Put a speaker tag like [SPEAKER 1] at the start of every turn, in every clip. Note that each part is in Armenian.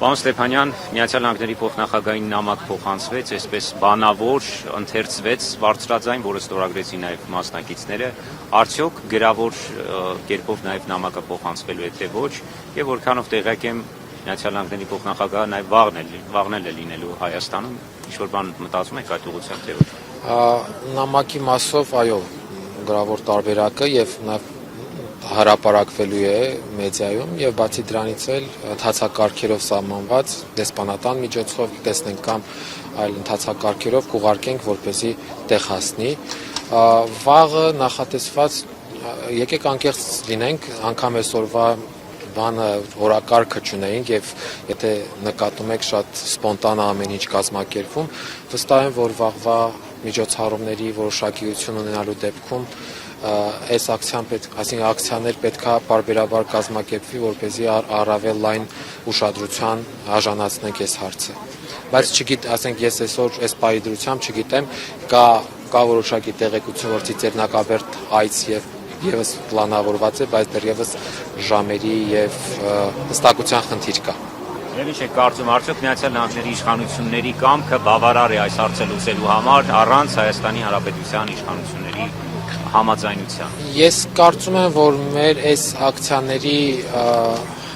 [SPEAKER 1] Պարոն Ստեփանյան, Միացյալ Նահանգների փոխնախագահային նամակ փոխանցվեց, այսպես բանավոր ընթերցվեց բարձրաձայն, որը ստորագրեցին նաև մասնակիցները, արդյոք գրավոր կերպով նաև նամակը փոխանցվելու է թե ոչ, եւ որքանով տեղյակ եմ, Միացյալ Նահանգների փոխնախագահը նաև վաղն է լինելու Հայաստանում, ինչ-որ բան մտածում եք այդ ուղղությամբ թե ոչ։
[SPEAKER 2] Նամակի մասով, այո, գրավոր տարբերակը եւ նաեւ հարապարակվելու է մեդիայում եւ բացի դրանից էլ ընթացակարգերով սահմանված դեսպանատան միջոցով տեսնենք կամ այլ ընթացակարգերով կուղարկենք, որպեսզի տեղ հասնի։ Վաղը նախատեսված եկեք անկեղծ լինենք, անգամ այսօրվա բանը օրակարգը չունեինք եւ եթե նկատում եք շատ սպոնտան ամեն ինչ կազմակերպվում, վստահ եմ, որ վաղվա միջոցառումների որոշակիություն ունենալու դեպքում այս ակցիան այսինքն ակցիաներ պետքա պարբերաբար կազմակերպվի, որպեսզի առավել լայն ուշադրության արժանացնենք այս հարցը։ Բայց ասենք ես այսօր այս պահի դրությամբ չգիտեմ, կա որոշակի տեղեկություն, որ Ծիծեռնակաբերդ այց եւս պլանավորված է, բայց դեռևս ժամերի եւ հստակության խնդիր կա։
[SPEAKER 1] Եվ ինչ եք կարծում, արդյոք Միացյալ Նահանգների իշխանությունների կամքը բավարար է այս հարցը լուծելու համար առանց Հայաստանի Հանրապետության իշխանությունների համաձայնության։
[SPEAKER 2] Ես կարծում եմ, որ մեր այս ակցիաների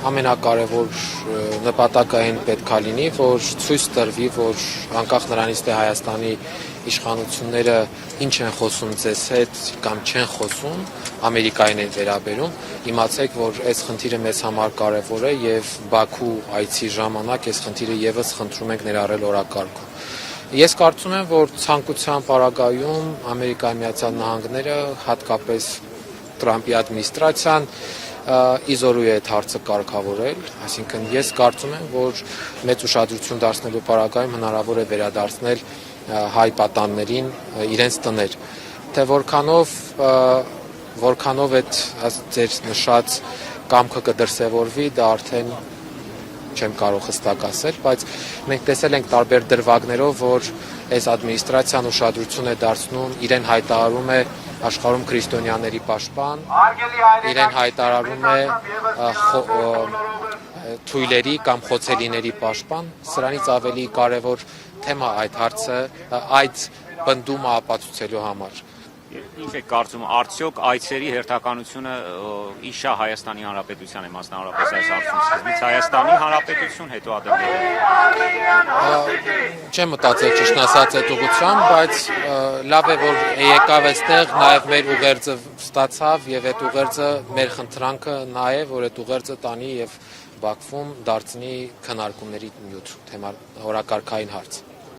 [SPEAKER 2] ամենակարևոր նպատակը այն պետքա լինի, որ ցույց տրվի, որ անկախ նրանից թե Հայաստանի իշխանությունները ինչ են խոսում ձեզ հետ կամ չեն խոսում, Ամերիկային են վերաբերում, իմացեք, որ այս խնդիրը մեզ համար կարևոր է եւ Բաքու այցի ժամանակ այս խնդիրը եւս խնդրում ենք ներառել օրակարգում։ Ես կարծում եմ, որ ցանկության պարագայում Ամերիկայի Միացյալ Նահանգները, հատկապես Տրամպի ադմինիստրացիան իզորու է այդ հարցը կարգավորել, այսինքն ես կարծում եմ, որ մեծ ուշադրություն դարձնելու պարագայում հնարավոր է վերադարձնել հայ պատաններին իրենց տներ, թե որքանով այդ ձեր նշած կամքը կդրսևորվի, դա արդեն չեմ կարող հստակ ասել, բայց մենք տեսել ենք տարբեր դրվագներով, որ այս ադմինիստրացիան ուշադրություն է դարձնում, իրեն հայտարարում է աշխարհում քրիստոնյաների պաշտպան, իրեն հայտարարում է թույլերի կամ խոցելիների պաշտպան, սրանից ավելի կարևոր թեմա այդ հարցը, այդ բնդումը ապացուցելու համար։
[SPEAKER 1] Ինչ եք կարծում, արդյոք այցերի հերթականությունը իշա Հայաստանի Հանրապետության է մասնավորապես այս հարցում սկզբից Հայաստանի Հանրապետություն, հետո ԱԴՄ-ը։
[SPEAKER 2] Չեմ մտածել ճիշտ ասած այդ ուղղությամբ, բայց լավ է, որ եկավ այստեղ, նաև մեր ուղերձը ստացավ եւ այդ ուղերձը մեր խնդրանքը նա է, որ այդ ուղերձը տանի եւ Բաքվում դարձնի քննարկումների նյութ, թեմա օրակարգային հարց։